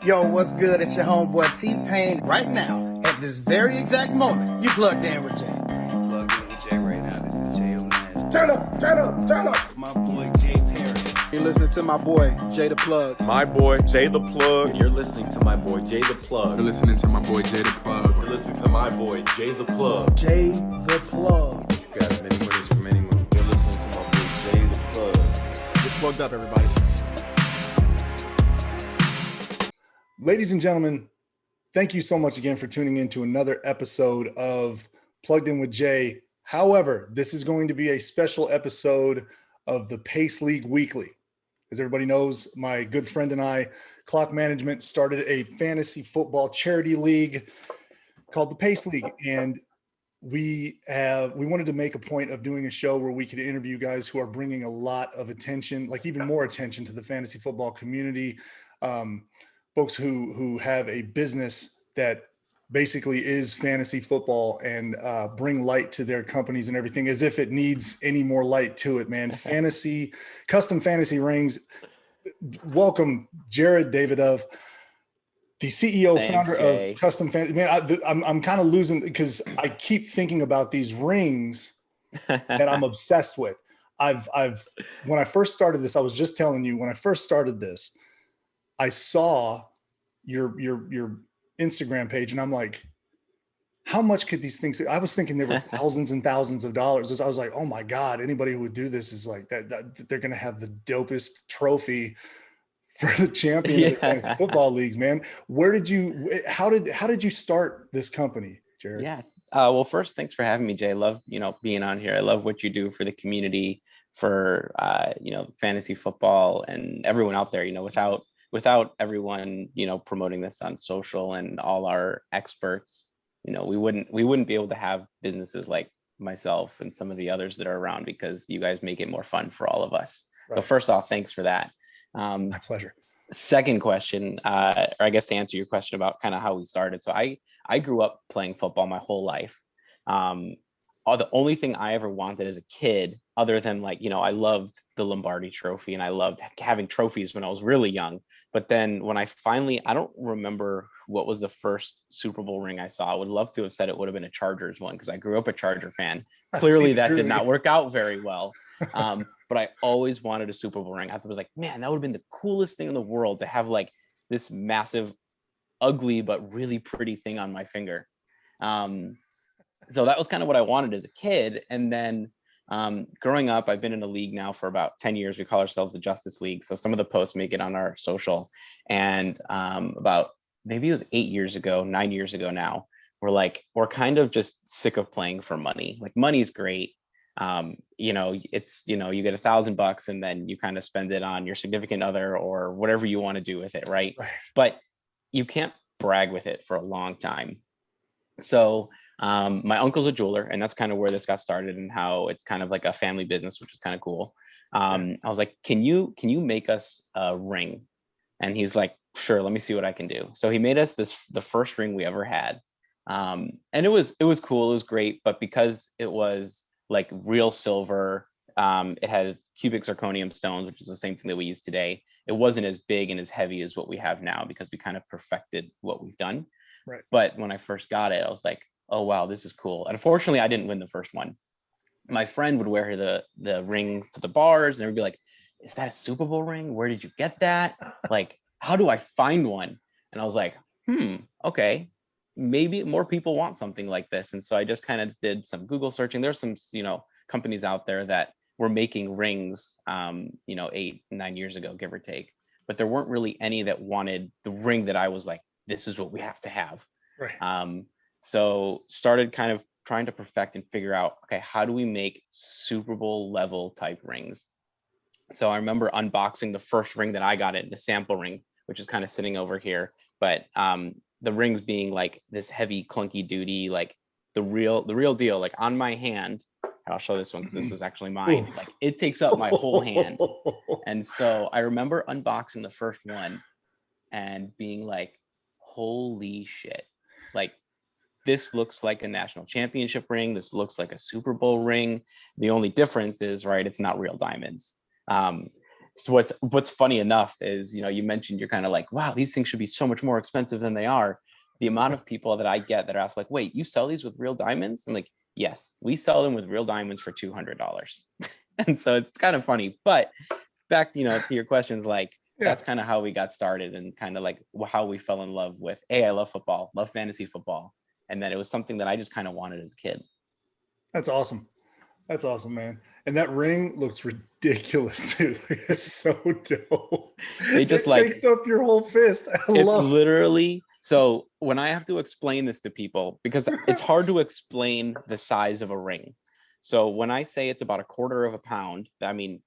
Yo, what's good? It's your homeboy T-Pain. Right now, at this very exact moment, you plugged in with Jay. Plugged in with Jay right now. This is Chayo Nash. Turn up. My boy Jay Perry. You're listening to my boy, Jay the Plug. My boy, Jay the Plug. You're listening to my boy, Jay the Plug. You're listening to my boy, Jay the Plug. You're listening to my boy, Jay the Plug. Jay the Plug. You got many winners from many moons. You're listening to my boy, Jay the Plug. Get plugged up, everybody. Ladies and gentlemen, thank you so much again for tuning in to another episode of Plugged In with Jay. However, this is going to be a special episode of the Pace League Weekly. As everybody knows, my good friend and I, Clock Management, started a fantasy football charity league called the Pace League. And we wanted to make a point of doing a show where we could interview guys who are bringing a lot of attention, like even more attention to the fantasy football community. Folks who have a business that basically is fantasy football and bring light to their companies and everything, as if it needs any more light to it, man. Custom fantasy rings. Welcome, Jared Dividove, the CEO, founder Jay. of Custom Fantasy. Man, I'm kind of losing because I keep thinking about these rings that I'm obsessed with. When I first started this, I was just telling you, when I first started this, I saw your Instagram page and I'm like, how much could these things, I was thinking they were thousands and thousands of dollars. I was like, oh my God, anybody who would do this is like that they're going to have the dopest trophy for the champion of the fantasy football leagues, man. How did you start this company, Jared? Yeah. Well, first, thanks for having me, Jay. I love, being on here. I love what you do for the community, for, fantasy football and everyone out there. Without everyone, promoting this on social and all our experts, we wouldn't be able to have businesses like myself and some of the others that are around, because you guys make it more fun for all of us. Right. So first off, thanks for that. My pleasure. Second question, or I guess to answer your question about kind of how we started. So I grew up playing football my whole life. The only thing I ever wanted as a kid, other than I loved the Lombardi trophy and I loved having trophies when I was really young. But then when I don't remember what was the first Super Bowl ring I saw. I would love to have said it would have been a Chargers one, because I grew up a Charger fan. Clearly that did not work out very well. But I always wanted a Super Bowl ring. I thought it was like, man, that would have been the coolest thing in the world to have like this massive, ugly, but really pretty thing on my finger. So that was kind of what I wanted as a kid. And then growing up, I've been in a league now for about 10 years. We call ourselves the Justice League. So some of the posts make it on our social. And about maybe it was 9 years ago now, we're kind of just sick of playing for money. Like, money's great. You get $1,000 and then you kind of spend it on your significant other or whatever you want to do with it. Right. But you can't brag with it for a long time. So my uncle's a jeweler, and that's kind of where this got started and how it's kind of like a family business, which is kind of cool. I was like, can you make us a ring? And he's like, sure, let me see what I can do. So he made us the first ring we ever had. And it was cool. It was great. But because it was like real silver, it had cubic zirconium stones, which is the same thing that we use today. It wasn't as big and as heavy as what we have now, because we kind of perfected what we've done. Right. But when I first got it, I was like, oh, wow, this is cool. And unfortunately, I didn't win the first one. My friend would wear the ring to the bars and would be like, is that a Super Bowl ring? Where did you get that? Like, how do I find one? And I was like, okay, maybe more people want something like this. And so I just kind of did some Google searching. There's some, companies out there that were making rings, 8-9 years ago, give or take. But there weren't really any that wanted the ring that I was like, this is what we have to have. Right. So started kind of trying to perfect and figure out, okay, how do we make Super Bowl level type rings? So I remember unboxing the first ring that I got, the sample ring, which is kind of sitting over here. But the rings being like this heavy, clunky duty, like the real deal, like on my hand. I'll show this one because this is actually mine. Like, it takes up my whole hand. And so I remember unboxing the first one and being like, holy shit. Like, this looks like a national championship ring. This looks like a Super Bowl ring. The only difference is, right, it's not real diamonds. So what's funny enough is, you mentioned you're kind of like, wow, these things should be so much more expensive than they are. The amount of people that I get that are asked like, wait, you sell these with real diamonds? I'm like, yes, we sell them with real diamonds for $200. And so it's kind of funny, but back, to your questions, like, that's kind of how we got started and kind of like how we fell in love with, I love football, love fantasy football. And then it was something that I just kind of wanted as a kid. That's awesome. That's awesome, man. And that ring looks ridiculous too. It's so dope. They just it like makes up your whole fist. It's literally, so when I have to explain this to people, because it's hard to explain the size of a ring. So when I say it's about a quarter of a pound, I mean,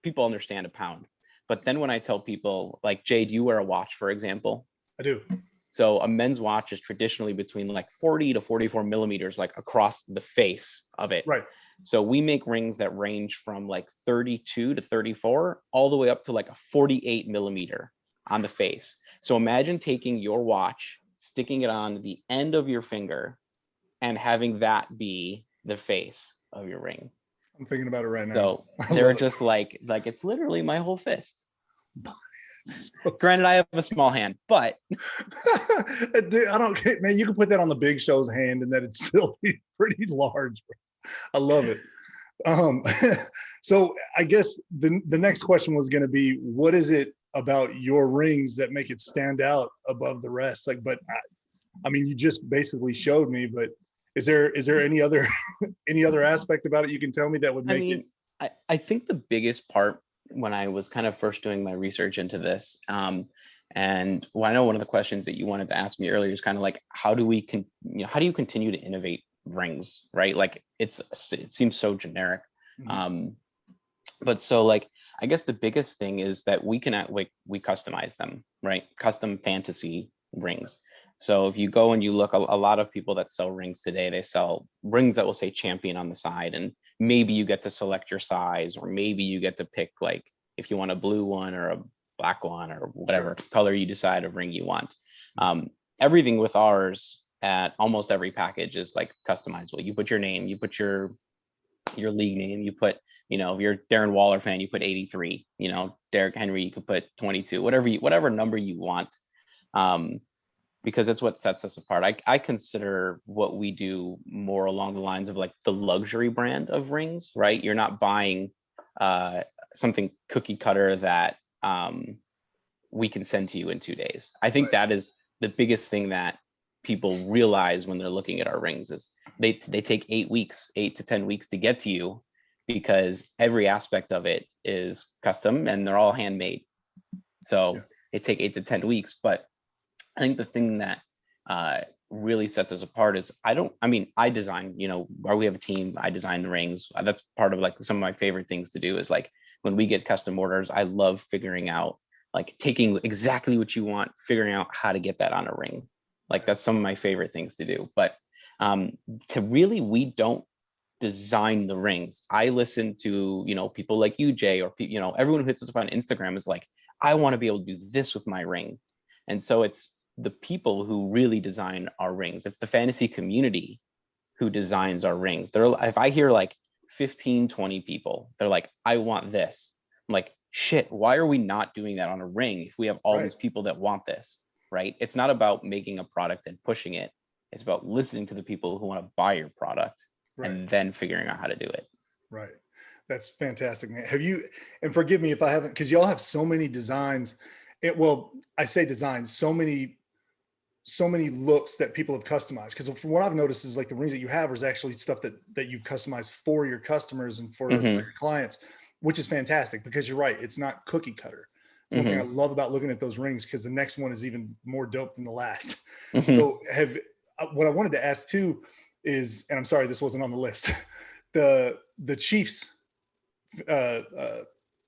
people understand a pound. But then when I tell people like, Jay, do you wear a watch, for example? I do. So a men's watch is traditionally between like 40 to 44 millimeters, like across the face of it. Right. So we make rings that range from like 32 to 34, all the way up to like a 48 millimeter on the face. So imagine taking your watch, sticking it on the end of your finger, and having that be the face of your ring. I'm thinking about it right now. So they're just like it's literally my whole fist. Granted, I have a small hand, but Dude, I don't, man, you can put that on the Big Show's hand and that it'd still be pretty large. I love it. So I guess the next question was going to be, what is it about your rings that make it stand out above the rest? Like, but I mean, you just basically showed me, but is there any other aspect about it you can tell me that would make it? I think the biggest part when I was kind of first doing my research into this, and I know one of the questions that you wanted to ask me earlier is kind of like, how do you continue to innovate rings, right? Like it seems so generic. Mm-hmm. But so like, I guess the biggest thing is that we customize them, right? Custom fantasy rings. So if you go and you look, a lot of people that sell rings today, they sell rings that will say champion on the side, and maybe you get to select your size, or maybe you get to pick like if you want a blue one or a black one or whatever color you decide of ring you want. Everything with ours at almost every package is like customizable. You put your name, you put your league name, you put, if you're a Darren Waller fan, you put 83, Derrick Henry, you could put 22, whatever number you want. Because it's what sets us apart. I consider what we do more along the lines of like the luxury brand of rings, right? You're not buying something cookie cutter that we can send to you in 2 days. I think that is the biggest thing that people realize when they're looking at our rings is they take 8 to 10 weeks to get to you, because every aspect of it is custom and they're all handmade. So it take 8 to 10 weeks, but I think the thing that really sets us apart is I design, where we have a team, I design the rings. That's part of like some of my favorite things to do is like when we get custom orders, I love figuring out, like taking exactly what you want, figuring out how to get that on a ring. Like that's some of my favorite things to do. But we don't design the rings. I listen to, people like you, Jay, or, everyone who hits us up on Instagram is like, I want to be able to do this with my ring. And so it's the people who really design our rings. It's the fantasy community who designs our rings. If I hear like 15, 20 people, they're like, I want this. I'm like, shit, why are we not doing that on a ring if we have all these people that want this, right? It's not about making a product and pushing it. It's about listening to the people who want to buy your product and then figuring out how to do it. Right. That's fantastic, man. And forgive me if I haven't, because y'all have so many designs. I say designs, so many looks that people have customized. Because from what I've noticed is like the rings that you have is actually stuff that you've customized for your customers and for your clients, which is fantastic, because you're right. It's not cookie cutter. It's one thing I love about looking at those rings, because the next one is even more dope than the last. So what I wanted to ask too is, and I'm sorry, this wasn't on the list, the Chiefs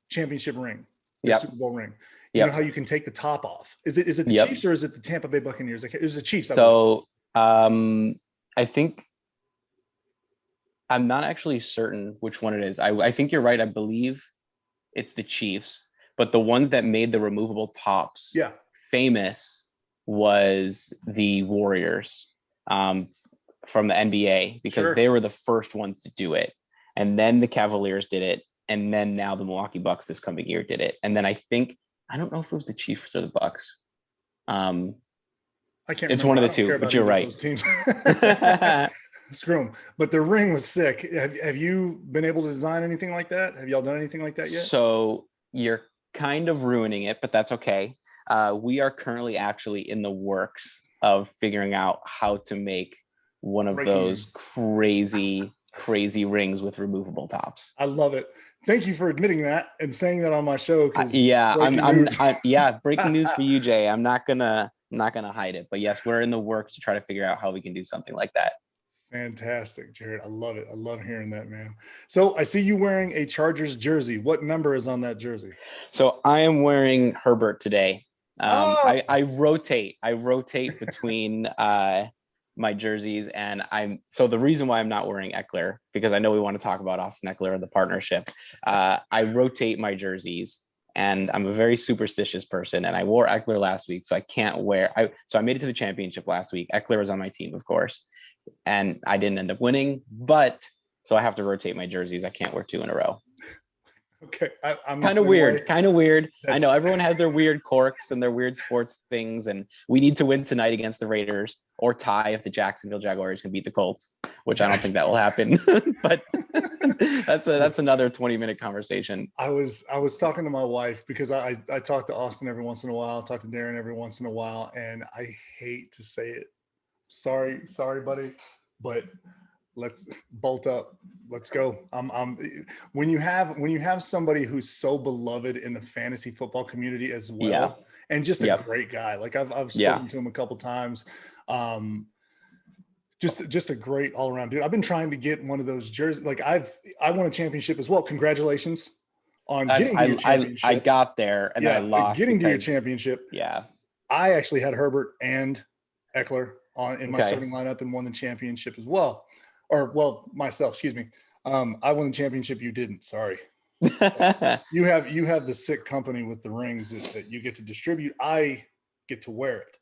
championship ring, Super Bowl ring. You know how you can take the top off. Is it the Chiefs or is it the Tampa Bay Buccaneers? It was the Chiefs. So I think I'm not actually certain which one it is. I think you're right. I believe it's the Chiefs, but the ones that made the removable tops famous was the Warriors from the NBA, because they were the first ones to do it. And then the Cavaliers did it. And then now the Milwaukee Bucks this coming year did it. And then I don't know if it was the Chiefs or the Bucks. I can't It's remember. one of I the don't care two, about but you're either of right. those teams. Screw them. But the ring was sick. Have you been able to design anything like that? Have y'all done anything like that yet? So you're kind of ruining it, but that's okay. We are currently actually in the works of figuring out how to make one of those crazy rings with removable tops. I love it. Thank you for admitting that and saying that on my show. Breaking news for you, Jay. I'm not gonna hide it, but yes, we're in the works to try to figure out how we can do something like that. Fantastic, Jared. I love it. I love hearing that, man. So I see you wearing a Chargers jersey. What number is on that jersey? So I am wearing Herbert today. I rotate between my jerseys, and the reason why I'm not wearing Eckler, because I know we want to talk about Austin Eckler and the partnership. I rotate my jerseys, and I'm a very superstitious person, and I wore Eckler last week, so I can't wear. So I made it to the championship last week. Eckler was on my team, of course, and I didn't end up winning, so I have to rotate my jerseys. I can't wear two in a row. Okay. I'm kind of weird. I know everyone has their weird quirks and their weird sports things, and we need to win tonight against the Raiders, or tie if the Jacksonville Jaguars can beat the Colts, which I don't think that will happen. But that's another 20-minute conversation. I was talking to my wife because I talk to Austin every once in a while, talk to Darren every once in a while, and I hate to say it. Sorry, buddy, but let's bolt up. Let's go. When you have somebody who's so beloved in the fantasy football community as well, and just a great guy. Like I've spoken to him a couple times. Just a great all around dude. I've been trying to get one of those jerseys. Like I won a championship as well. Congratulations on getting to your championship. I got there and I lost. Getting to your championship. Yeah. I actually had Herbert and Eckler in my starting lineup and won the championship as well. Myself, excuse me. I won the championship. You didn't. Sorry. You have the sick company with the rings that you get to distribute. I get to wear it.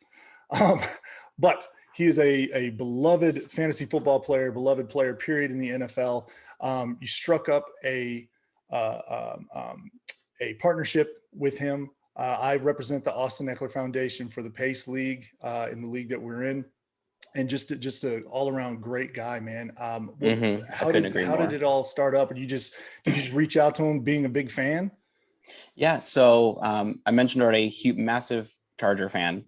But he is a beloved fantasy football player, beloved player, period, in the NFL. You struck up a partnership with him. I represent the Austin Eckler Foundation for the Pace League in the league that we're in. And just a all around great guy, man. How did it all start up? Did you just reach out to him being a big fan? Yeah. So I mentioned already, massive Charger fan.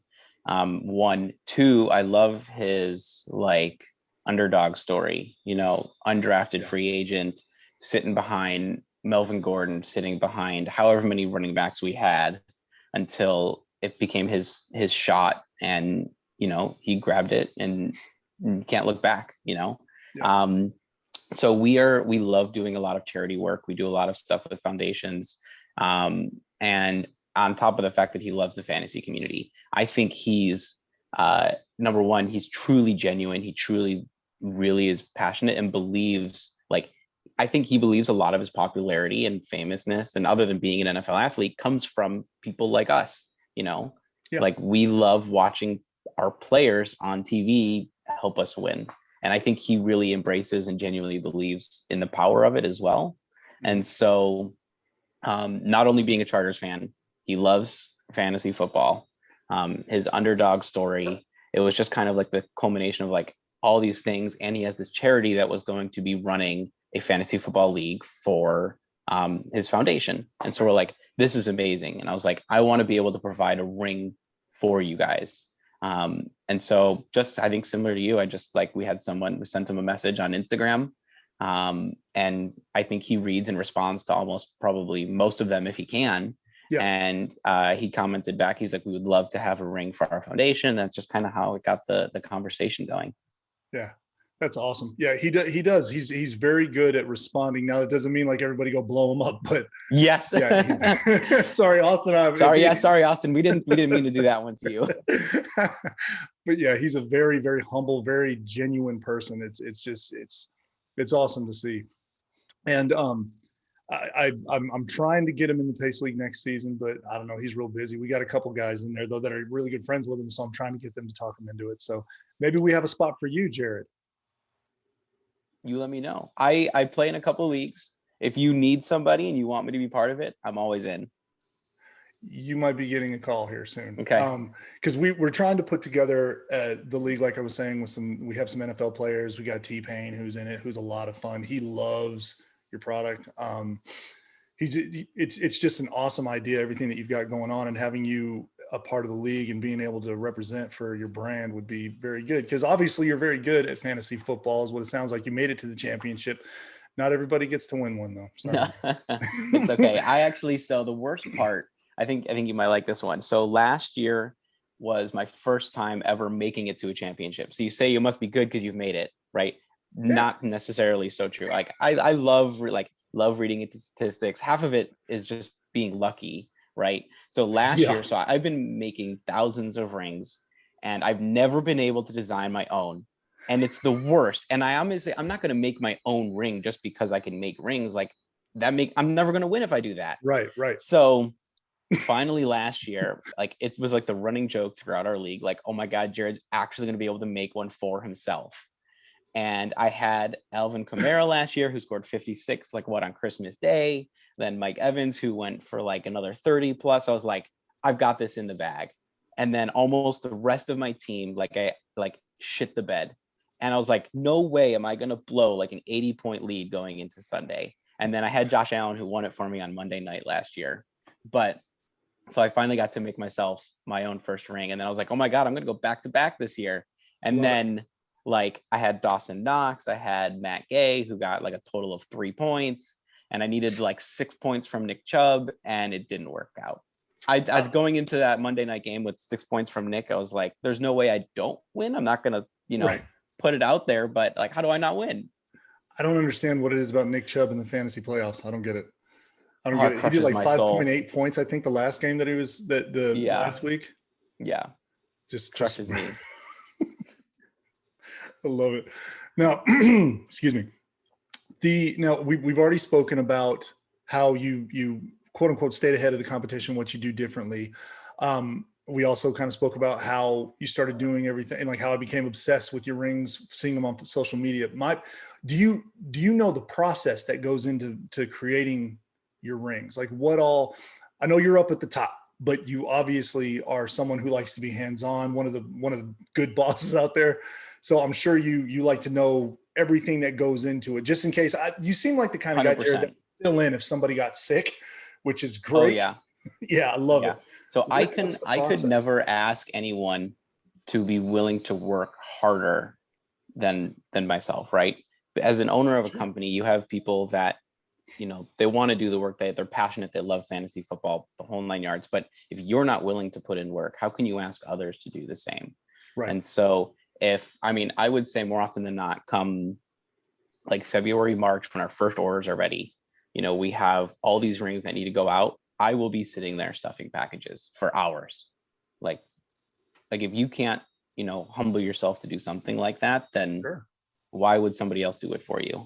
1, 2, I love his underdog story, undrafted free agent, sitting behind Melvin Gordon, sitting behind however many running backs we had until it became his shot, and he grabbed it and can't look back, So we love doing a lot of charity work. We do a lot of stuff with foundations. And on top of the fact that he loves the fantasy community, I think he's number one, he's truly genuine. He truly really is passionate and believes, I think he believes a lot of his popularity and famousness, and other than being an NFL athlete, comes from people like us, we love watching our players on TV help us win. And I think he really embraces and genuinely believes in the power of it as well. And so not only being a Chargers fan, he loves fantasy football. His underdog story, it was just kind of the culmination of all these things. And he has this charity that was going to be running a fantasy football league for his foundation. And so we're like, this is amazing. And I was like, I want to be able to provide a ring for you guys. And so just, I think similar to you, we sent him a message on Instagram. And I think he reads and responds to probably most of them if he can. Yeah. And he commented back, he's like, we would love to have a ring for our foundation. That's just kind of how it got the conversation going. Yeah. That's awesome. Yeah, he does. He's very good at responding. Now, it doesn't mean everybody go blow him up, but yes. Yeah, sorry, Austin. Sorry, Austin. We didn't mean to do that one to you. But yeah, he's a very, very humble, very genuine person. It's awesome to see. And I'm trying to get him in the Pace League next season, but I don't know. He's real busy. We got a couple guys in there though that are really good friends with him, so I'm trying to get them to talk him into it. So maybe we have a spot for you, Jared. You let me know. I play in a couple of leagues. if you need somebody and you want me to be part of it, I'm always in. You might be getting a call here soon. Okay. Because we're trying to put together the league, like I was saying, we have some NFL players. We got T-Pain who's in it, who's a lot of fun. He loves your product. It's just an awesome idea, everything that you've got going on, and having you a part of the league and being able to represent for your brand would be very good. Because obviously you're very good at fantasy football is what it sounds like. You made it to the championship. Not everybody gets to win one though. Sorry. It's okay. So the worst part, I think you might like this one. So last year was my first time ever making it to a championship. So you say you must be good because you've made it, right? Yeah. Not necessarily so true. Like I love reading statistics. Half of it is just being lucky, right? So last year, so I've been making thousands of rings and I've never been able to design my own. And it's the worst. And I'm not going to make my own ring just because I can make rings like that. I'm never going to win if I do that. Right. So finally last year, like it was like the running joke throughout our league, like, oh my God, Jared's actually going to be able to make one for himself. And I had Alvin Kamara last year, who scored 56, on Christmas Day. Then Mike Evans, who went for like another 30 plus. I was like, I've got this in the bag. And then almost the rest of my team, I shit the bed. And I was like, no way am I going to blow like an 80-point lead going into Sunday. And then I had Josh Allen, who won it for me on Monday night last year. But so I finally got to make myself my own first ring. And then I was like, oh my God, I'm going to go back to back this year. And then I had Dawson Knox, I had Matt Gay, who got like a total of 3 points. And I needed like 6 points from Nick Chubb, and it didn't work out. I was going into that Monday night game with 6 points from Nick. I was like, there's no way I don't win. I'm not going to, put it out there, but like, how do I not win? I don't understand what it is about Nick Chubb in the fantasy playoffs. I don't get it. He did like 5.8 points, I think, the last game that he was last week. Yeah. Just crushes me. I love it. Now, excuse me. We've already spoken about how you quote unquote stayed ahead of the competition, what you do differently. We also kind of spoke about how you started doing everything and like how I became obsessed with your rings, seeing them on social media. Do you know the process that goes into creating your rings? Like I know you're up at the top, but you obviously are someone who likes to be hands-on, one of the good bosses out there. So I'm sure you like to know everything that goes into it, just in case. You seem like the kind of 100%. guy, Jared, that fill in if somebody got sick, which is great. Oh yeah. Yeah, I love it. So I could never ask anyone to be willing to work harder than myself, right? As an owner of a company, you have people that, they want to do the work, they're passionate, they love fantasy football, the whole 9 yards. But if you're not willing to put in work, how can you ask others to do the same? Right. And so I would say more often than not, come like February, March, when our first orders are ready, we have all these rings that need to go out. I will be sitting there stuffing packages for hours. Like if you can't, humble yourself to do something like that, then why would somebody else do it for you?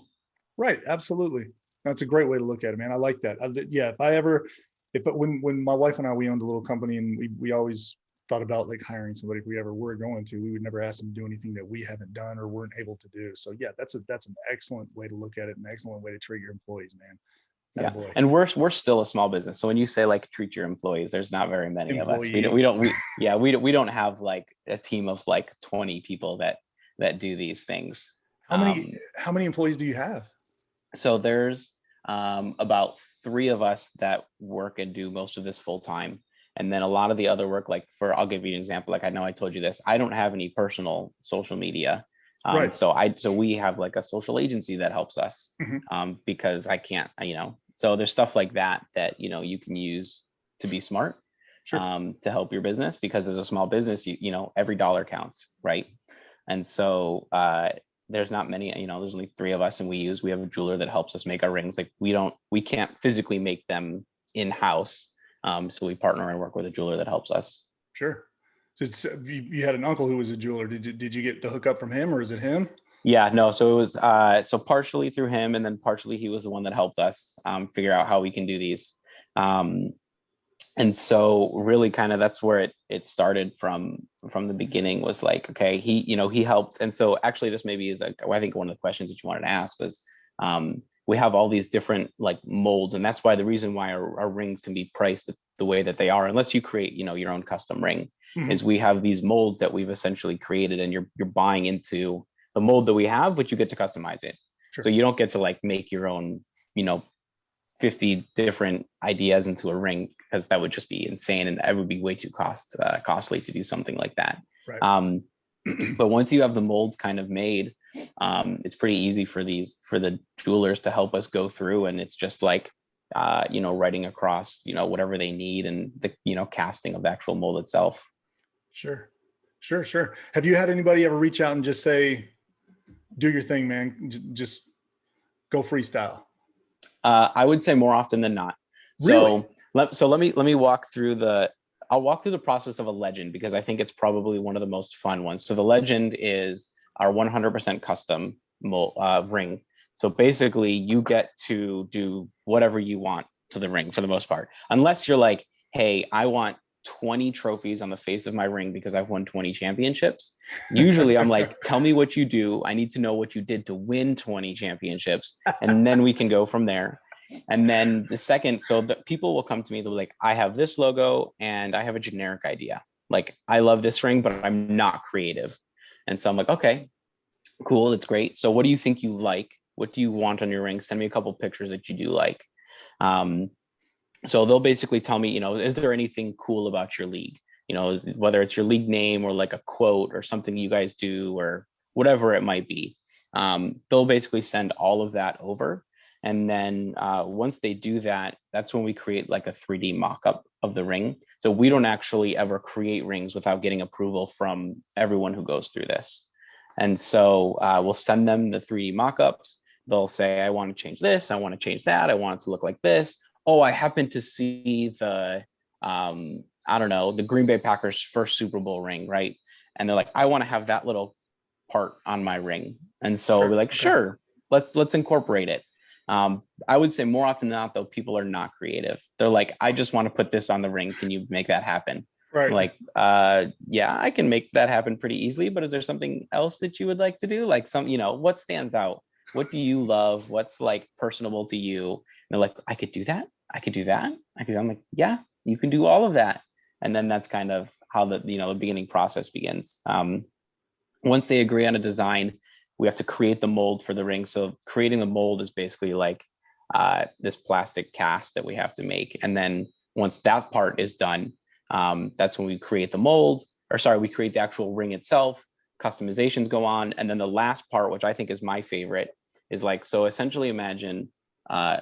Right. Absolutely. That's a great way to look at it, man. I like that. When my wife and I, we owned a little company, and we always thought about like hiring somebody if we ever were going to, we would never ask them to do anything that we haven't done or weren't able to do. So yeah, that's an excellent way to look at it, an excellent way to treat your employees, man. Yeah. And we're still a small business. So when you say like treat your employees, there's not very many of us. We don't have like a team of like 20 people that do these things. How many employees do you have? So there's about 3 of us that work and do most of this full time. And then a lot of the other work, I'll give you an example. Like I know I told you this, I don't have any personal social media. Right. So we have like a social agency that helps us because I can't, so there's stuff like that, you can use to be smart, to help your business, because as a small business, every dollar counts. Right. And so, there's not many, there's only 3 of us, and we have a jeweler that helps us make our rings. Like we can't physically make them in-house. So we partner and work with a jeweler that helps us. Sure. So you had an uncle who was a jeweler. Did you get the hookup from him, or is it him? Yeah, no. So it was so partially through him, and then partially he was the one that helped us figure out how we can do these. And so really kind of that's where it started from the beginning, was like, okay, he helped. And so actually this maybe is I think one of the questions that you wanted to ask was we have all these different like molds, and that's why the reason why our rings can be priced the way that they are, unless you create, you know, your own custom ring, is we have these molds that we've essentially created, and you're buying into the mold that we have, but you get to customize it. Sure. So you don't get to like make your own, you know, 50 different ideas into a ring, because that would just be insane, and it would be way too costly to do something like that. Right. But once you have the molds kind of made, it's pretty easy for the jewelers to help us go through, and it's just like you know, writing across, you know, whatever they need, and the, you know, casting of the actual mold itself. Sure. Have you had anybody ever reach out and just say, do your thing, man, just go freestyle? I would say more often than not. Really? So let me walk through I'll walk through the process of a legend, because I think it's probably one of the most fun ones. So the legend is our 100% custom ring. So basically you get to do whatever you want to the ring for the most part, unless you're like, hey, I want 20 trophies on the face of my ring because I've won 20 championships. Usually I'm like, tell me what you do. I need to know what you did to win 20 championships. And then we can go from there. And then the second, so the people will come to me, they'll be like, I have this logo and I have a generic idea. Like, I love this ring, but I'm not creative. And so I'm like, okay, cool. It's great. So what do you think you like? What do you want on your ring? Send me a couple pictures that you do like. So they'll basically tell me, you know, is there anything cool about your league? You know, whether it's your league name or like a quote or something you guys do or whatever it might be. They'll basically send all of that over. And then once they do that, that's when we create like a 3D mock-up of the ring. So we don't actually ever create rings without getting approval from everyone who goes through this. And so we'll send them the 3D mock-ups. They'll say, I want to change this. I want to change that. I want it to look like this. Oh, I happen to see the, I don't know, the Green Bay Packers first Super Bowl ring, right? And they're like, I want to have that little part on my ring. And so we're like, sure, let's incorporate it. I would say more often than not, though, people are not creative. They're like, I just want to put this on the ring. Can you make that happen? Right. Like, yeah, I can make that happen pretty easily. But is there something else that you would like to do? Like some, you know, what stands out? What do you love? What's like personable to you? And they're like, I could do that. I could do that. I'm like, yeah, you can do all of that. And then that's kind of how the beginning process begins. Once they agree on a design, we have to create the mold for the ring. So creating the mold is basically like this plastic cast that we have to make. And then once that part is done, that's when we create the mold, we create the actual ring itself, customizations go on. And then the last part, which I think is my favorite, is like, so essentially imagine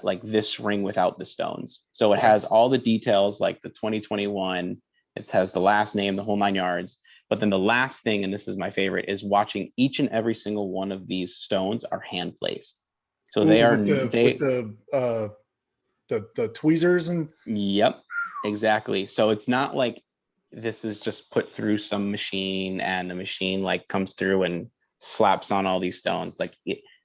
like this ring without the stones. So it has all the details, like the 2021, it has the last name, the whole 9 yards. But then the last thing, and this is my favorite, is watching each and every single one of these stones are hand placed. So they are with the tweezers and. Yep, exactly. So it's not like this is just put through some machine and the machine like comes through and slaps on all these stones. Like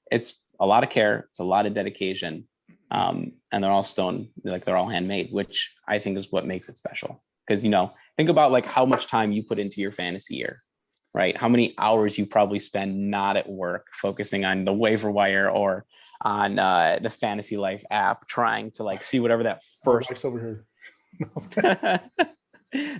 it's a lot of care. It's a lot of dedication. And they're all stone, like they're all handmade, which I think is what makes it special. Because, you know, think about like how much time you put into your fantasy year, right? How many hours you probably spend not at work focusing on the waiver wire or on the Fantasy Life app, trying to like see whatever that first over here.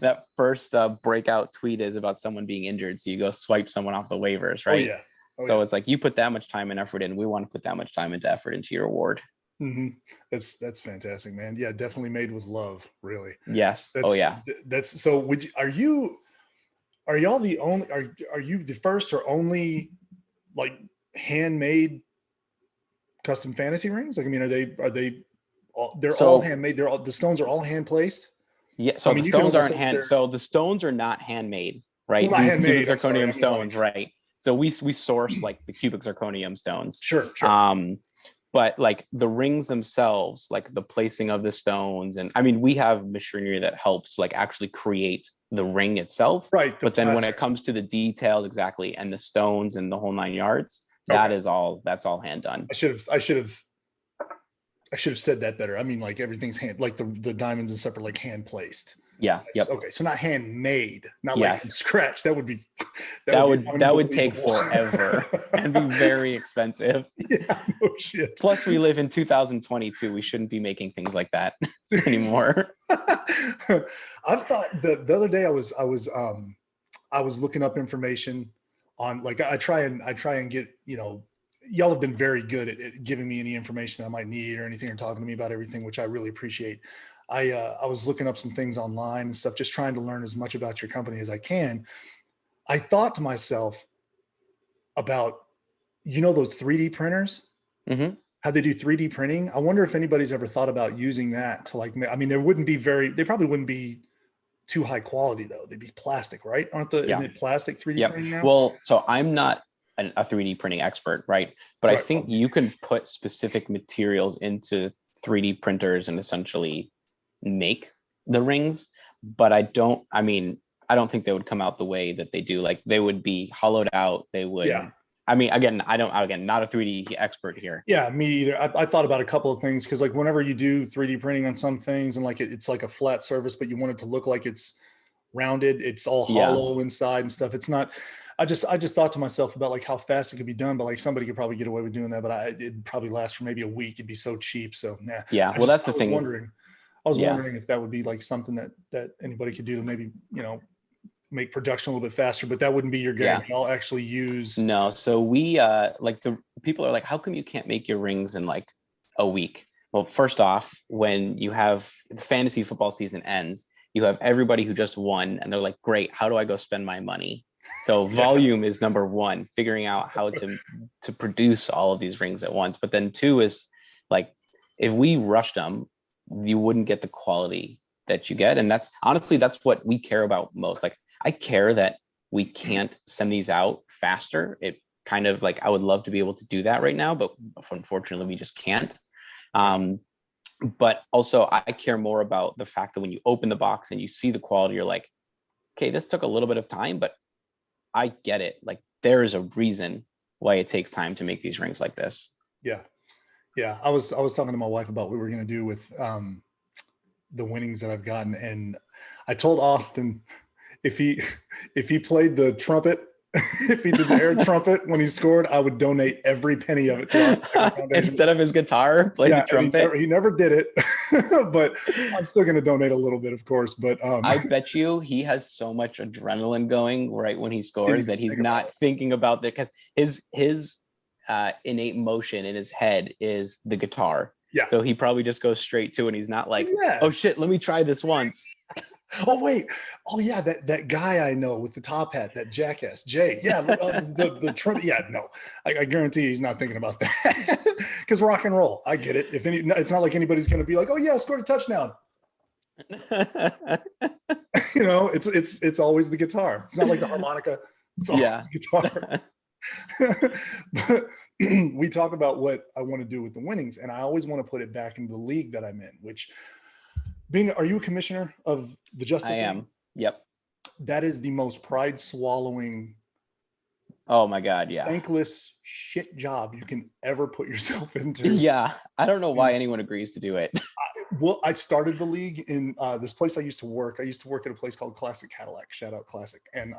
that first breakout tweet is about someone being injured. So you go swipe someone off the waivers, right? Oh, yeah. So it's like you put that much time and effort in. We want to put that much time and effort into your award. Mm-hmm. That's fantastic, man. Yeah, definitely made with love, really. Yes. That's so. Are you the first or only like handmade custom fantasy rings? Like, I mean, they're all handmade. The stones are all hand placed. Yeah. So the stones aren't so the stones are not handmade, right? Well, these handmade, cubic zirconium stones, right? So we source like the cubic zirconium stones. Sure. But like the rings themselves, like the placing of the stones, and I mean, we have machinery that helps like actually create the ring itself. Right. But then when it comes to the details, exactly, and the stones and the whole 9 yards, that's all hand done. I should have said that better. I mean, like everything's hand, like the diamonds and stuff are like hand placed. Yeah. Yep. Okay, so not handmade, not like from Yes. scratch. That would be That be would take unbelievable. forever and be very expensive. Yeah, no shit. Plus, we live in 2022. We shouldn't be making things like that anymore. I've thought the other day I was looking up information on, like, I try and get, y'all have been very good at giving me any information I might need or anything, or talking to me about everything, which I really appreciate. I was looking up some things online and stuff, just trying to learn as much about your company as I can. I thought to myself about, those 3D printers, how they do 3D printing. I wonder if anybody's ever thought about using that to, like, I mean, they probably wouldn't be too high quality though. They'd be plastic, right? Isn't it plastic 3D printing now? Well, so I'm not a 3D printing expert, right? But I think you can put specific materials into 3D printers and essentially make the rings. But I don't think they would come out the way that they do. Like, they would be hollowed out. They would. Yeah. I mean, again, not a 3D expert here. Yeah, me either. I thought about a couple of things, because, like, whenever you do 3D printing on some things, and, like, it's like a flat surface, but you want it to look like it's rounded, it's all hollow inside and stuff. It's not. I just thought to myself about, like, how fast it could be done, but, like, somebody could probably get away with doing that, but it'd probably last for maybe a week. It'd be so cheap. So nah. Yeah. Well, that's the thing. I was wondering if that would be, like, something that anybody could do to maybe, make production a little bit faster, but that wouldn't be your game. I'll actually use. No. So we, like, the people are like, how come you can't make your rings in, like, a week? Well, first off, when you have the fantasy football season ends, you have everybody who just won, and they're like, great, how do I go spend my money? So volume is number one, figuring out how to produce all of these rings at once. But then two is, like, if we rushed them, you wouldn't get the quality that you get. And that's what we care about most. Like, I care that we can't send these out faster. It kind of, like, I would love to be able to do that right now, but unfortunately we just can't. But also I care more about the fact that when you open the box and you see the quality, you're like, okay, this took a little bit of time, but I get it. Like, there is a reason why it takes time to make these rings like this. Yeah. Yeah. I was talking to my wife about what we were going to do with the winnings that I've gotten. And I told Austin, if he played the trumpet, if he did the air trumpet when he scored, I would donate every penny of it to our foundation. Instead of his guitar, play the trumpet. He never did it, but I'm still going to donate a little bit, of course. But I bet you he has so much adrenaline going right when he scores that he's not thinking about that, because his innate motion in his head is the guitar. Yeah. So he probably just goes straight to it, and he's not like, oh shit, let me try this once. Oh wait! Oh yeah, that guy I know with the top hat, that jackass Jay. Yeah, the trumpet. Yeah, no, I guarantee he's not thinking about that, because rock and roll. I get it. It's not like anybody's going to be like, oh yeah, I scored a touchdown. It's always the guitar. It's not like the harmonica. It's always the guitar. But we talk about what I want to do with the winnings, and I always want to put it back into the league that I'm in, which. Are you a commissioner of the Justice League? I am. Yep. That is the most pride swallowing. Oh my God. Yeah. Thankless shit job you can ever put yourself into. Yeah. I don't know why anyone agrees to do it. I started the league in this place I used to work. I used to work at a place called Classic Cadillac, shout out Classic. And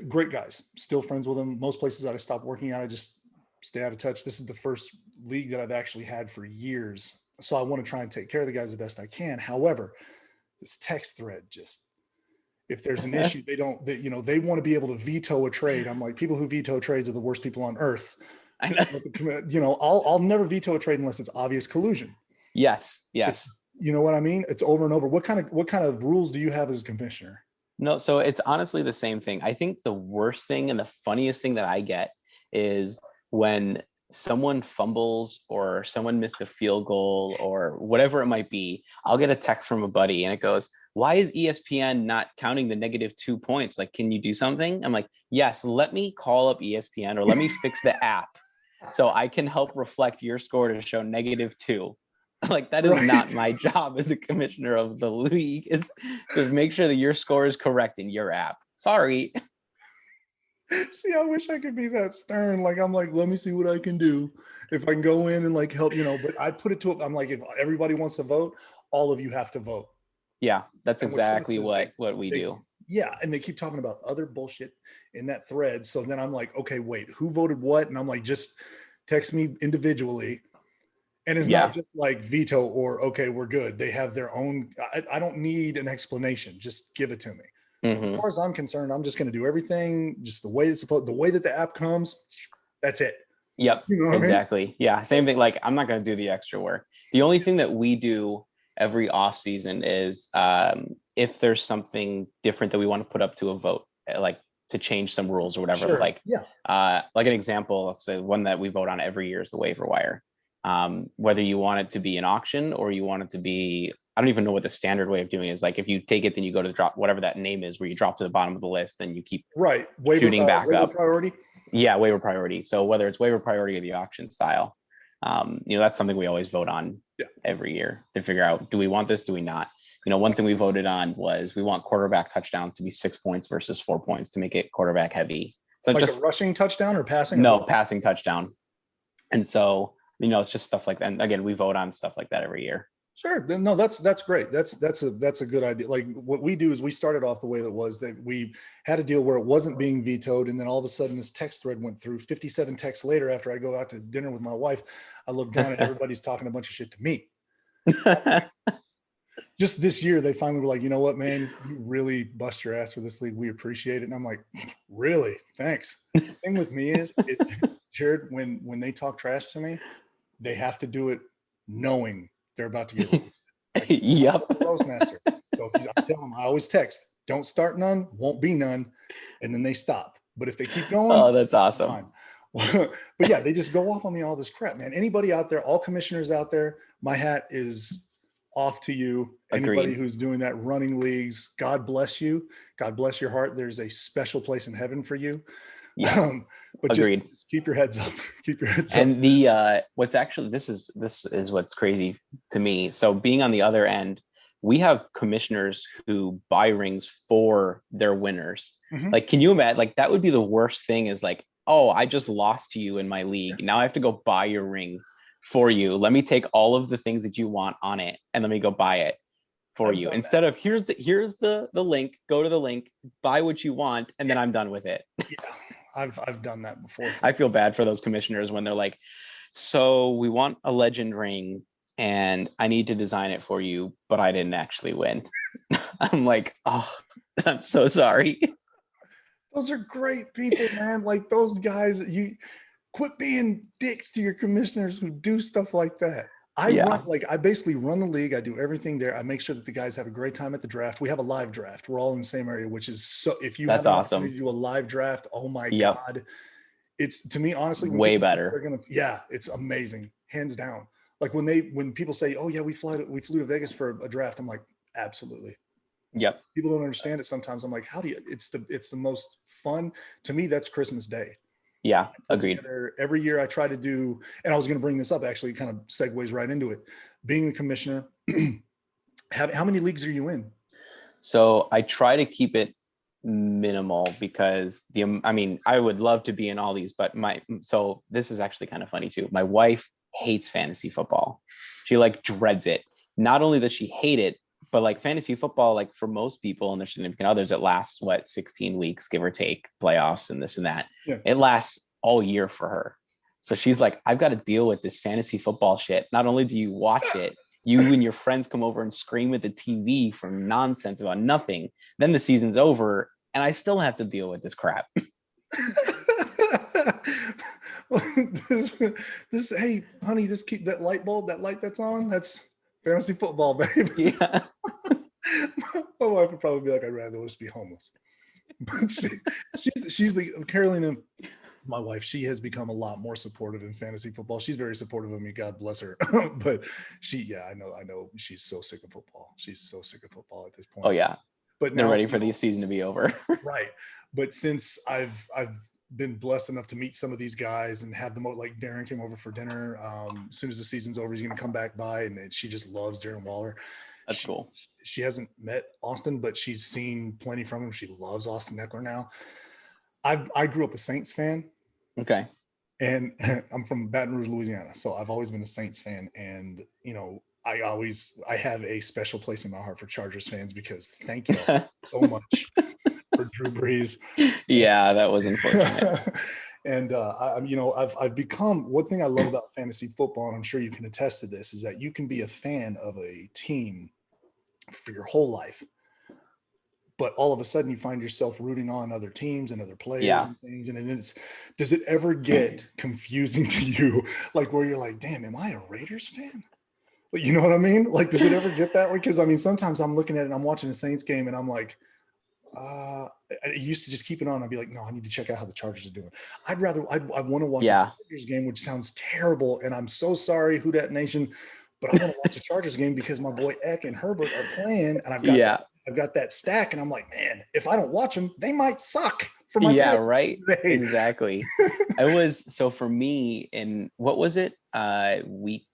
great guys, still friends with them. Most places that I stopped working at, I just stay out of touch. This is the first league that I've actually had for years. So I want to try and take care of the guys the best I can. However, this text thread, just, if there's an issue, they want to be able to veto a trade. I'm like, people who veto trades are the worst people on earth. I know. I'll never veto a trade unless it's obvious collusion. Yes. You know what I mean? It's over and over. What kind of rules do you have as a commissioner? No, so it's honestly the same thing. I think the worst thing and the funniest thing that I get is when someone fumbles or someone missed a field goal or whatever it might be. I'll get a text from a buddy and it goes, why is ESPN not counting the -2 points? Like, can you do something? I'm like, yes, let me call up ESPN or let me fix the app so I can help reflect your score to show -2. Like, that is not my job as the commissioner of the league, is to make sure that your score is correct in your app. Sorry. See, I wish I could be that stern. Like, I'm like, let me see what I can do. If I can go in and, like, help, but I put it to, I'm like, if everybody wants to vote, all of you have to vote. Yeah, that's And what sucks exactly is what we they- do. Yeah, and they keep talking about other bullshit in that thread. So then I'm like, okay, wait, who voted what? And I'm like, just text me individually. And it's Yeah. not just like veto or okay, we're good. They have their own. I don't need an explanation. Just give it to me. As Mhm. far as I'm concerned, I'm just going to do everything just the way it's supposed. The way that the app comes, that's it. Yep, You know what I mean? exactly. Yeah, same thing. Like, I'm not going to do the extra work. The only thing that we do every off season is if there's something different that we want to put up to a vote, like to change some rules or whatever. Sure. Like, Yeah. like an example, let's say one that we vote on every year is the waiver wire. Whether you want it to be an auction or you want it to be, I don't even know what the standard way of doing it is. Like, if you take it, then you go to drop whatever that name is, where you drop to the bottom of the list, then you keep Right. Waiver, shooting back waiver up. priority. Yeah, waiver priority. So whether it's waiver priority or the auction style, that's something we always vote on every year to figure out, do we want this? Do we not? One thing we voted on was we want quarterback touchdowns to be 6 points versus 4 points to make it quarterback heavy. So Like just a rushing touchdown or passing? No, or passing touchdown. And so, it's just stuff like that. And again, we vote on stuff like that every year. Sure. No, that's great. That's a good idea. Like what we do is we started off the way that was that we had a deal where it wasn't being vetoed. And then all of a sudden this text thread went through 57 texts later. After I go out to dinner with my wife, I look down and everybody's talking a bunch of shit to me. Just this year, they finally were like, you know what, man, you really bust your ass for this league. We appreciate it. And I'm like, really? Thanks. The thing with me is, Jared, when they talk trash to me, they have to do it knowing they're about to get roasted. Like, Yep. Roastmaster. So I tell them, I always text, don't start none, won't be none. And then they stop. But if they keep going, Oh, that's awesome. fine. But yeah, they just go off on me all this crap, man. Anybody out there, all commissioners out there, my hat is off to you. Anybody Agreed. who's doing that, running leagues, God bless you. God bless your heart. There's a special place in heaven for you. Yeah. But Agreed. just keep your heads up. Keep your heads up. And the what's actually this is what's crazy to me. So being on the other end, we have commissioners who buy rings for their winners. Mhm. Like, can you imagine? Like, that would be the worst thing. Is like, oh, I just lost to you in my league. Now I have to go buy your ring for you. Let me take all of the things that you want on it and let me go buy it for I've you. done Instead of here's the link. Go to the link, buy what you want, and then I'm done with it. Yeah, I've done that before. I feel bad for those commissioners when they're like, so we want a legend ring and I need to design it for you, but I didn't actually win. I'm like, oh, I'm so sorry. Those are great people, man. Like those guys, you quit being dicks to your commissioners who do stuff like that. I basically run the league. I do everything there. I make sure that the guys have a great time at the draft. We have a live draft. We're all in the same area, which is so, if you That's have an awesome. opportunity to do a live draft, oh my Yep. God. It's, to me, honestly, when Way people say better. they're gonna, yeah, it's amazing. Hands down. Like when people say, oh yeah, we flew to Vegas for a draft. I'm like, absolutely. Yep. People don't understand it sometimes. I'm like, how do you, it's the most fun. To me, that's Christmas Day. Yeah. Agreed. Every year I try to do, and I was going to bring this up, actually, kind of segues right into it. Being a commissioner, how many leagues are you in? So I try to keep it minimal because I would love to be in all these, but so this is actually kind of funny too. My wife hates fantasy football. She like dreads it. Not only does she hate it, but like fantasy football, like for most people and their significant others, it lasts 16 weeks, give or take, playoffs and this and that. Yeah. It lasts all year for her. So she's like, I've got to deal with this fantasy football shit. Not only do you watch it, you and your friends come over and scream at the TV for nonsense about nothing. Then the season's over and I still have to deal with this crap. Hey, honey, just keep that light that's on. That's fantasy football, baby. Yeah. My wife would probably be like, I'd rather just be homeless. But Carolina, my wife, she has become a lot more supportive in fantasy football. She's very supportive of me. God bless her. But I know she's so sick of football. She's so sick of football at this point. Oh yeah. But They're now, ready for the season to be over. Right. But since I've been blessed enough to meet some of these guys and have them, like Darren came over for dinner. As soon as the season's over, he's going to come back by, and she just loves Darren Waller. That's cool. She hasn't met Austin, but she's seen plenty from him. She loves Austin Eckler now. I grew up a Saints fan. Okay. And I'm from Baton Rouge, Louisiana. So I've always been a Saints fan. And, I have a special place in my heart for Chargers fans because thank you so much for Drew Brees. Yeah, that was unfortunate. And I've become, one thing I love about fantasy football, and I'm sure you can attest to this, is that you can be a fan of a team for your whole life, but all of a sudden you find yourself rooting on other teams and other players and things. And then does it ever get confusing to you? Like where you're like, damn, am I a Raiders fan? But you know what I mean? Like, does it ever get that way? Because I mean, sometimes I'm looking at it and I'm watching a Saints game and I'm like, I used to just keep it on. I'd be like, no, I need to check out how the Chargers are doing. I want to watch the Chargers game, which sounds terrible. And I'm so sorry, Who Dat Nation, but I want to watch the Chargers game because my boy Eck and Herbert are playing, and I've got that stack, and I'm like, man, if I don't watch them, they might suck for my right today. Exactly. So for me, in what was it, week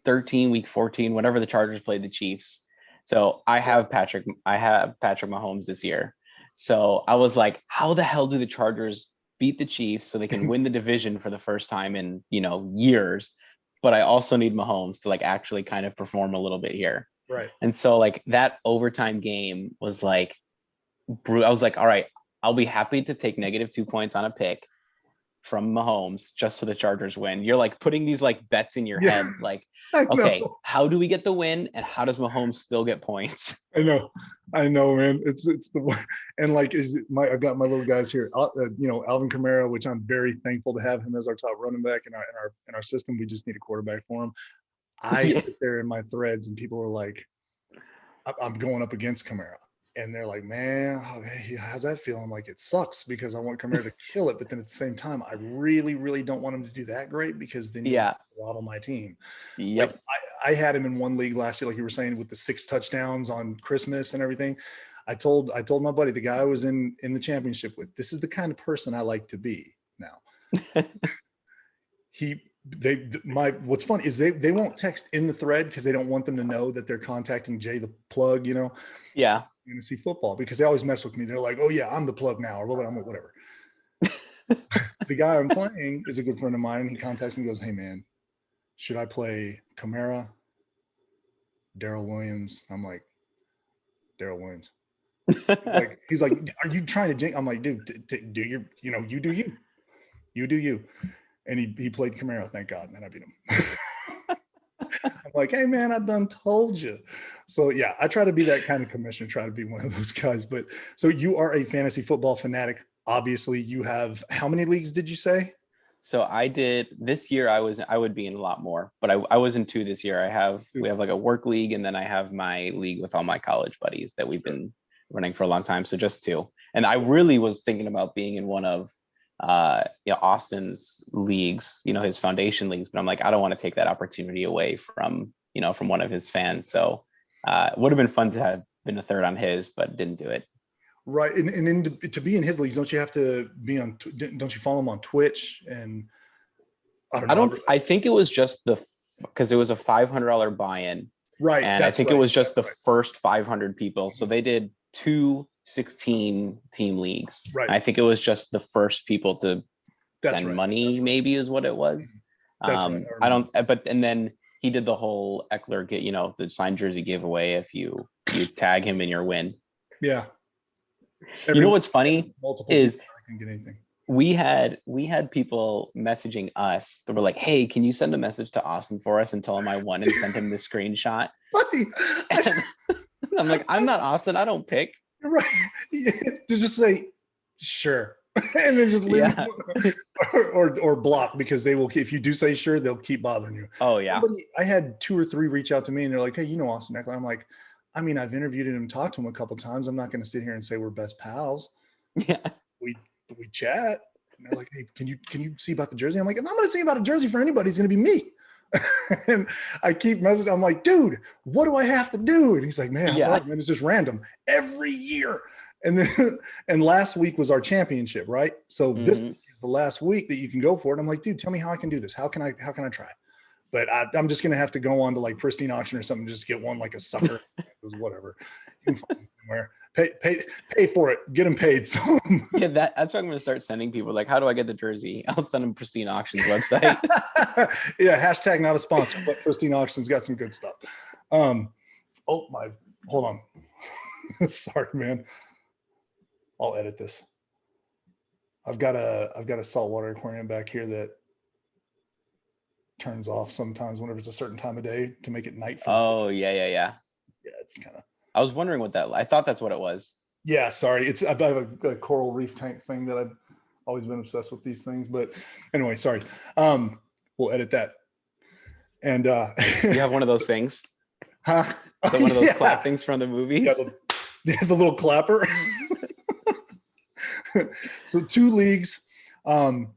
13, week 14, whenever the Chargers played the Chiefs. So I have Patrick Mahomes this year. So I was like, how the hell do the Chargers beat the Chiefs so they can win the division for the first time in, years? But I also need Mahomes to like actually kind of perform a little bit here. Right. And so like that overtime game was like, I was like, all right, I'll be happy to take -2 points on a pick from Mahomes just so the Chargers win. You're like putting these like bets in your head. Like, okay, how do we get the win? And how does Mahomes still get points? I know, man. It's the, and like, I've got my little guys here, Alvin Kamara, which I'm very thankful to have him as our top running back in our system. We just need a quarterback for him. I sit there in my threads and people are like, I'm going up against Kamara. And they're like, man, how's that feel? I'm like, it sucks because I want Kamara to kill it. But then at the same time, I really, really don't want him to do that great because then you throttle my team. Yep. Like, I had him in one league last year, like you were saying, with the 6 touchdowns on Christmas and everything. I told my buddy, the guy I was in the championship with, this is the kind of person I like to be now. What's funny is they won't text in the thread because they don't want them to know that they're contacting Jay the plug, Yeah. Fantasy football, because they always mess with me. They're like, oh yeah, I'm the plug now, or whatever. The guy I'm playing is a good friend of mine, and he contacts me and goes, hey man, should I play Kamara, Darrell Williams? I'm like, Darrell Williams. He's like, are you trying to jinx? I'm like, dude, do you do you. You do you. And he played Kamara, thank God, man. I beat him. I'm like, hey man, I done told you. So yeah, I try to be that kind of commissioner, try to be one of those guys. But so you are a fantasy football fanatic. Obviously, you have, how many leagues did you say? So I did this year. I would be in a lot more, but I was in 2 this year. We have like a work league, and then I have my league with all my college buddies that we've been running for a long time. So just 2. And I really was thinking about being in one of Austin's leagues, his foundation leagues, but I'm like, I don't want to take that opportunity away from one of his fans. So it would have been fun to have been a third on his, but didn't do it. Right. And then to be in his leagues, don't you have to be on, don't you follow him on Twitch? And I think it was just because it was a $500 buy-in. Right. And I think it was just the first 500 people. So they did 2 16-team leagues. Right. I think it was just the first people to send money, maybe is what it was. And then he did the whole Eckler get, the signed jersey giveaway if you tag him in your win. Yeah. What's funny is can get anything. we had people messaging us that were like, hey, can you send a message to Austin for us and tell him I won and send him the screenshot? And I'm like, I'm not Austin. I don't pick. Right. Yeah. To just say, sure. And then just leave or block, because they will, if you do say sure, they'll keep bothering you. Oh yeah. I had 2 or 3 reach out to me and they're like, hey, Austin Eckler. I'm like, I mean, I've interviewed him, talked to him a couple of times. I'm not going to sit here and say we're best pals. Yeah. We chat. And they're like, hey, can you see about the jersey? I'm like, if I'm going to see about a jersey for anybody, it's going to be me. And I keep messaging. I'm like, dude, what do I have to do? And he's like, man, sorry, man, it's just random every year. And then, and last week was our championship, right? So this week is the last week that you can go for it. I'm like, dude, tell me how I can do this. How can I try? But I'm just going to have to go on to like Pristine Auction or something, just get one like a sucker. Whatever. You can find it somewhere. Pay for it. Get them paid. So Yeah, that's what I'm going to start sending people. Like, how do I get the jersey? I'll send them Pristine Auctions website. yeah, hashtag not a sponsor, but Pristine Auctions got some good stuff. Hold on. Sorry, man. I'll edit this. I've got a saltwater aquarium back here that turns off sometimes whenever it's a certain time of day to make it night. Oh, yeah. Yeah, it's kind of. I was wondering I thought that's what it was. Yeah, sorry. I have a coral reef tank thing that I've always been obsessed with these things. But anyway, sorry. We'll edit that. And You have one of those things? Huh? One of those clap things from the movies? Yeah, the little clapper. So 2 leagues. So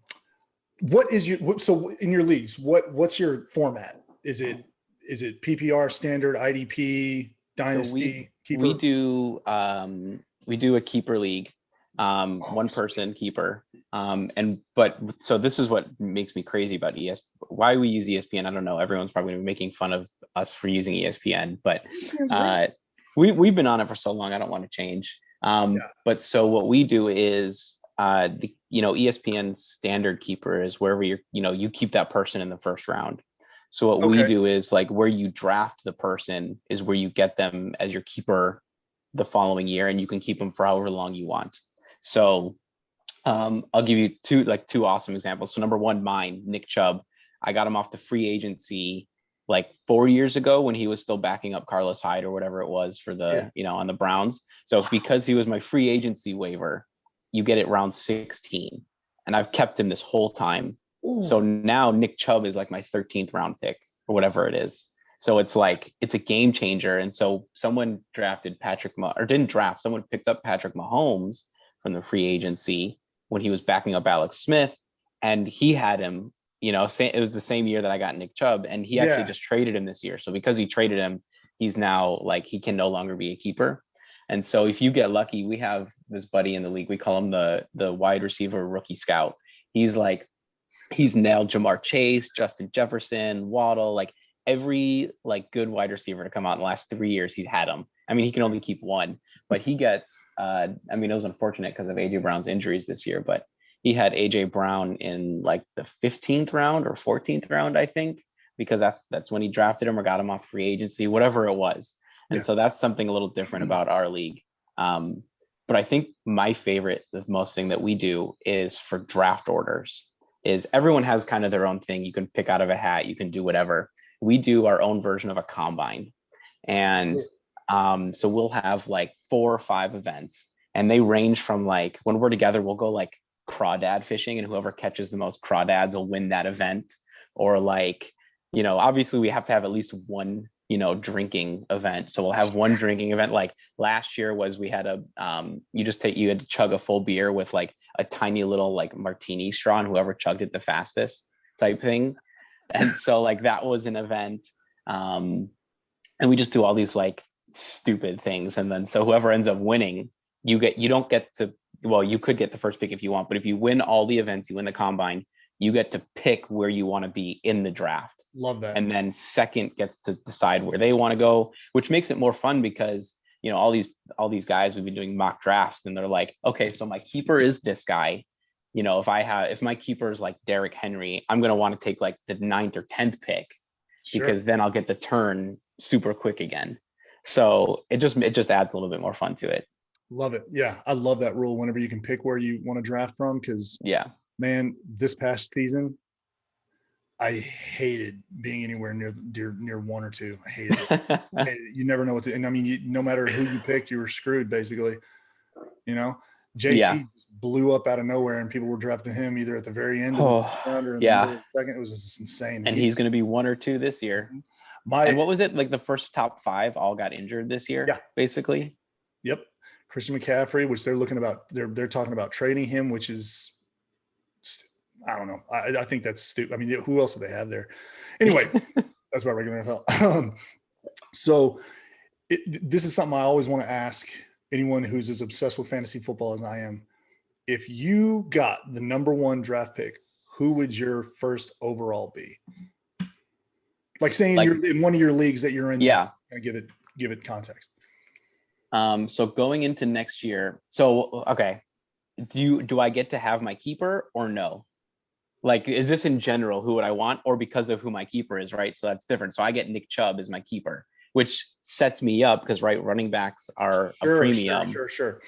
in your leagues, what's your format? Is it PPR, standard, IDP, dynasty, keeper? We do a keeper league, one person keeper. So this is what makes me crazy about why we use ESPN. I don't know. Everyone's probably gonna be making fun of us for using ESPN, but we've been on it for so long. I don't want to change. But so what we do is ESPN standard keeper is wherever you keep that person in the first round. So what we do is like where you draft the person is where you get them as your keeper the following year, and you can keep them for however long you want. So I'll give you two awesome examples. So number one, mine, Nick Chubb. I got him off the free agency like 4 years ago when he was still backing up Carlos Hyde or whatever it was for on the Browns. So because he was my free agency waiver, you get it round 16, and I've kept him this whole time. Ooh. So now Nick Chubb is like my 13th round pick or whatever it is. So it's a game changer. And so someone drafted someone picked up Patrick Mahomes from the free agency when he was backing up Alex Smith, and he had him, it was the same year that I got Nick Chubb, and he actually just traded him this year. So because he traded him, he's now he can no longer be a keeper. And so if you get lucky, we have this buddy in the league. We call him the wide receiver rookie scout. He's nailed Jamar Chase, Justin Jefferson, Waddle, every good wide receiver to come out in the last 3 years. He's had them. I mean, he can only keep one, but he gets, it was unfortunate because of AJ Brown's injuries this year, but he had AJ Brown in the 15th round or 14th round, I think, because that's when he drafted him or got him off free agency, whatever it was. And so that's something a little different about our league. But I think my favorite, the most thing that we do is for draft orders is everyone has kind of their own thing. You can pick out of a hat, you can do whatever. We do our own version of a combine. And so we'll have 4 or 5 events, and they range from when we're together, we'll go crawdad fishing, and whoever catches the most crawdads will win that event. Or obviously we have to have at least one drinking event. So we'll have one drinking event. Last year we had you had to chug a full beer with a tiny little martini straw, and whoever chugged it the fastest type thing. And so that was an event. And we just do all these stupid things. And then, so whoever ends up winning, you could get the first pick if you want, but if you win all the events, you win the combine, you get to pick where you want to be in the draft. Love that. And then second gets to decide where they want to go, which makes it more fun because, all these guys we've been doing mock drafts, and they're like, okay, so my keeper is this guy. If my keeper is Derrick Henry, I'm going to want to take the 9th or 10th pick, because then I'll get the turn super quick again. So it just adds a little bit more fun to it. Love it. Yeah. I love that rule whenever you can pick where you want to draft from. Cause man, this past season, I hated being anywhere near 1 or 2. I hated it. I hated it. You never know what to, and I mean, no matter who you picked, you were screwed basically, JT just blew up out of nowhere, and people were drafting him either at the very end of the round or in the second. It was just insane. And he's going to be 1 or 2 this year. And what was it? The first top 5 all got injured this year, basically. Yep. Christian McCaffrey, which they're talking about trading him, which is, I don't know. I think that's stupid. I mean, who else do they have there? Anyway, that's about regular NFL. So this is something I always want to ask anyone who's as obsessed with fantasy football as I am. If you got the number 1 draft pick, who would your first overall be? Saying you're in one of your leagues that you're in. Yeah. Give it context. So going into next year, so okay, do I get to have my keeper or no? Like, is this in general who would I want, or because of who my keeper is, right? So that's different. So I get Nick Chubb as my keeper, which sets me up because right, running backs are a premium. Sure.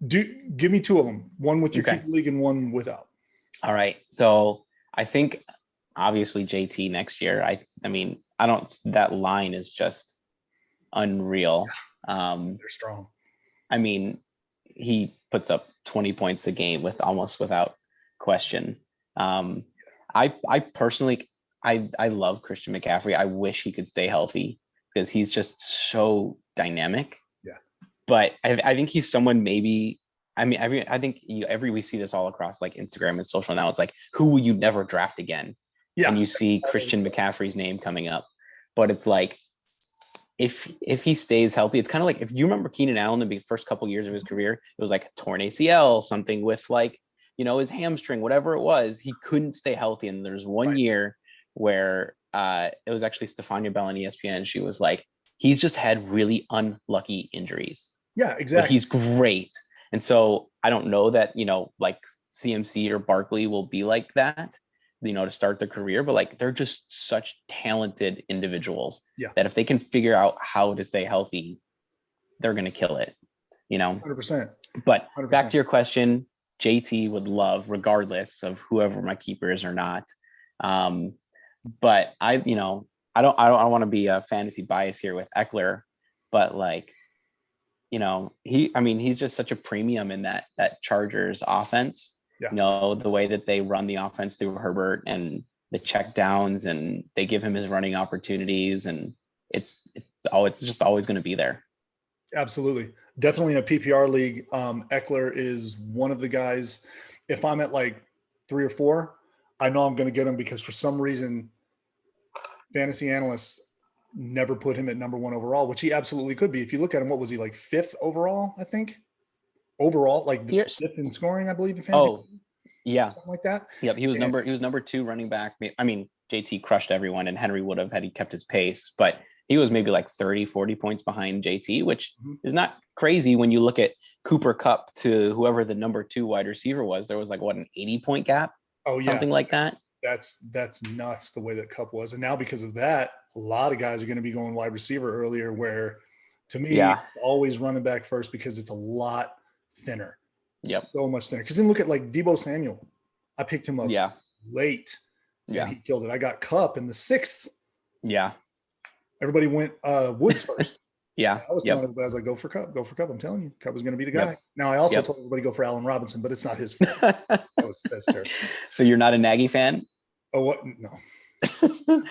Give me two of them. One with your Okay. keeper league and one without. All right. So I think obviously JT next year. I mean, I don't. That line is just unreal. They're strong. I mean, he puts up 20 points a game almost without question. I personally, I love Christian McCaffrey. I wish he could stay healthy because he's just so dynamic. Yeah. But I think he's someone maybe. I mean, I think we see this all across like Instagram and social now. It's like, who will you never draft again? Yeah. And you see Christian McCaffrey's name coming up, but it's like, if he stays healthy, it's kind of like if you remember Keenan Allen in the first couple years of his career, it was like torn ACL, something with like, his hamstring, whatever it was, he couldn't stay healthy. And there's one year where it was actually Stefania Bell on ESPN. She was like, he's just had really unlucky injuries. Yeah, exactly. But he's great. And so I don't know that, like CMC or Barkley will be like that, to start their career, but like they're just such talented individuals that if they can figure out how to stay healthy, they're going to kill it, 100%. But 100%. Back to your question, JT would love, regardless of whoever my keeper is or not. But I don't want to be a fantasy bias here with Eckler, but like, he's just such a premium in that Chargers offense. Yeah. The way that they run the offense through Herbert and the check downs, and they give him his running opportunities, and it's just always going to be there. Absolutely. Definitely in a PPR league. Eckler is one of the guys. If I'm at like 3 or 4, I know I'm going to get him because for some reason, fantasy analysts never put him at number 1 overall, which he absolutely could be. If you look at him, what was he, like 5th overall, I think? Overall, like 5th in scoring, I believe, in fantasy. Oh, yeah. Something like that. Yep. He was number 2 running back. I mean, JT crushed everyone, and Henry would have had he kept his pace, but he was maybe like 30, 40 points behind JT, which is not crazy when you look at Cooper Kupp to whoever the number 2 wide receiver was. There was like an 80-point gap. Oh, yeah. Something like that. That's nuts the way that Kupp was. And now because of that, a lot of guys are going to be going wide receiver earlier, where to me, always running back first because it's a lot thinner. Yep. So much thinner. Because then look at like Deebo Samuel. I picked him up late. Yeah. And he killed it. I got Kupp in the 6th. Yeah. Everybody went Woods first. Yeah. I was telling everybody, I was like, go for Kupp. I'm telling you, Kupp was going to be the guy. Yep. Now I also told everybody go for Allen Robinson, but it's not his fault. That's terrible. So you're not a Nagy fan? Oh, what? No.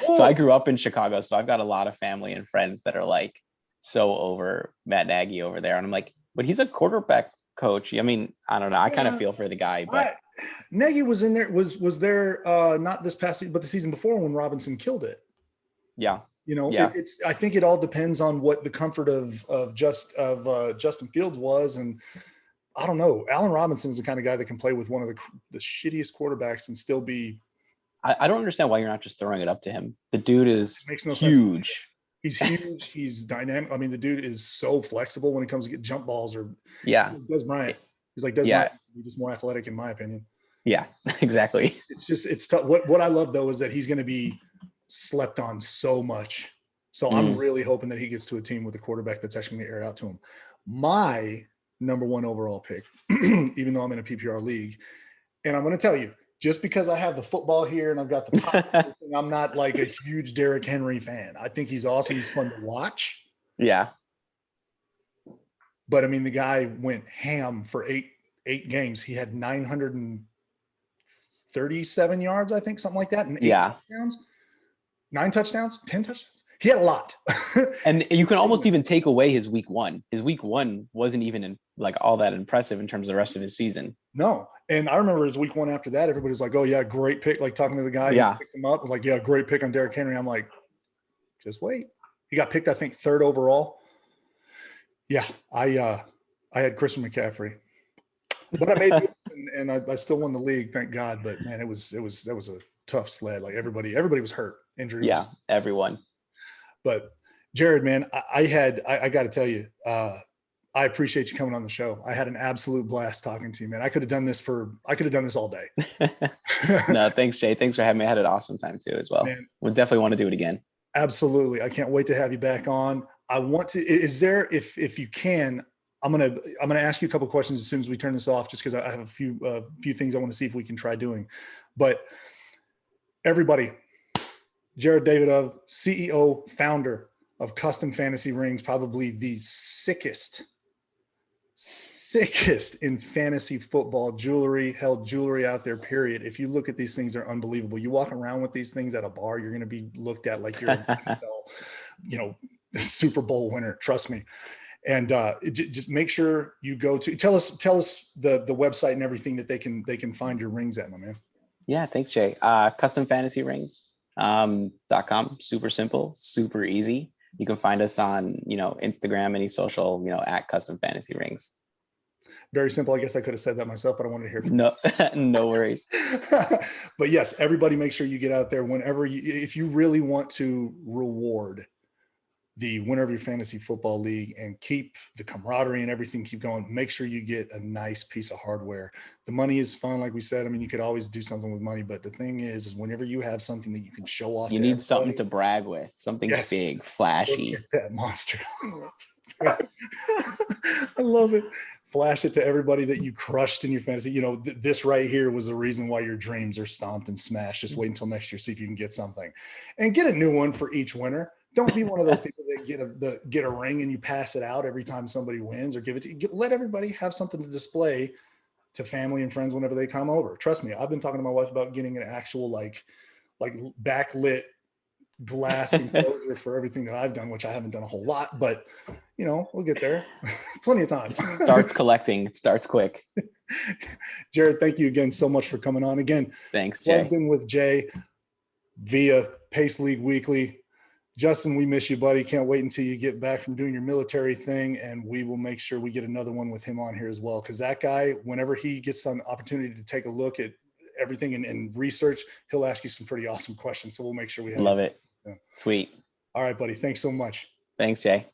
So I grew up in Chicago, so I've got a lot of family and friends that are like so over Matt Nagy over there. And I'm like, but he's a quarterback coach. I mean, I don't know. I kind of feel for the guy, but Nagy was in there, was there not this past season, but the season before when Robinson killed it. Yeah. It's. I think it all depends on what the comfort of Justin Fields was, and I don't know. Allen Robinson is the kind of guy that can play with one of the shittiest quarterbacks and still be. I don't understand why you're not just throwing it up to him. The dude is makes no huge. Sense. He's huge. He's dynamic. I mean, the dude is so flexible when it comes to get jump balls or Des Bryant. He's like Des Bryant. He's just more athletic in my opinion. Yeah, exactly. It's tough. What I love though is that he's going to be slept on so much. So I'm really hoping that he gets to a team with a quarterback that's actually going to air it out to him. My number 1 overall pick, even though I'm in a PPR league, and I'm going to tell you, just because I have the football here and I've got the pop, I'm not like a huge Derrick Henry fan. I think he's awesome. He's fun to watch. Yeah. But I mean, the guy went ham for eight games. He had 937 yards, I think, something like that. And 8 touchdowns, 9 touchdowns, 10 touchdowns. He had a lot. And you can almost even take away his week 1. His week 1 wasn't even all that impressive in terms of the rest of his season. No. And I remember his week 1 after that, everybody's like, oh yeah, great pick. Like talking to the guy who picked him up, like, yeah, great pick on Derrick Henry. I'm like, just wait. He got picked, I think, 3rd overall. Yeah. I had Christian McCaffrey, but I made it and I still won the league, thank God. But man, that was a tough sled. Like everybody was hurt. Injuries. Yeah. Everyone. But Jared, man, I got to tell you, I appreciate you coming on the show. I had an absolute blast talking to you, man. I could have done this all day. No, thanks, Jay. Thanks for having me. I had an awesome time too, as well. Man. We'll definitely want to do it again. Absolutely. I can't wait to have you back on. I want to, is there, if you can, I'm going to ask you a couple of questions as soon as we turn this off, just because I have a few things I want to see if we can try doing. But everybody, Jared Davidove, CEO, founder of Custom Fantasy Rings, probably the sickest in fantasy football held jewelry out there, period. If you look at these things, they're unbelievable. You walk around with these things at a bar, you're going to be looked at like you're a Super Bowl winner. Trust me. And just make sure you go to, tell us the website and everything that they can find your rings at, my man. Yeah, thanks, Jay. customfantasyrings.com. Super simple, super easy. You can find us on, Instagram, any social, at Custom Fantasy Rings. Very simple. I guess I could have said that myself, but I wanted to hear from you. No worries. But yes, everybody make sure you get out there if you really want to reward the winner of your fantasy football league and keep the camaraderie and everything keep going, make sure you get a nice piece of hardware. The money is fun. Like we said, I mean, you could always do something with money, but the thing is whenever you have something that you can show off, you need something to brag with, something big, flashy. Look at that monster. I love it. Flash it to everybody that you crushed in your fantasy. This right here was the reason why your dreams are stomped and smashed. Just wait until next year, see if you can get something and get a new one for each winner. Don't be one of those people that get a ring and you pass it out every time somebody wins or give it to you. Let everybody have something to display to family and friends whenever they come over. Trust me, I've been talking to my wife about getting an actual like backlit glass enclosure for everything that I've done, which I haven't done a whole lot, but we'll get there. Plenty of time. It starts collecting. It starts quick. Jared, thank you again so much for coming on again. Thanks, Jay. Plugged in with Jay via Pace League Weekly. Justin, we miss you, buddy. Can't wait until you get back from doing your military thing, and we will make sure we get another one with him on here as well. Because that guy, whenever he gets an opportunity to take a look at everything and research, he'll ask you some pretty awesome questions. So we'll make sure we have Love it. Yeah. Sweet. All right, buddy. Thanks so much. Thanks, Jay.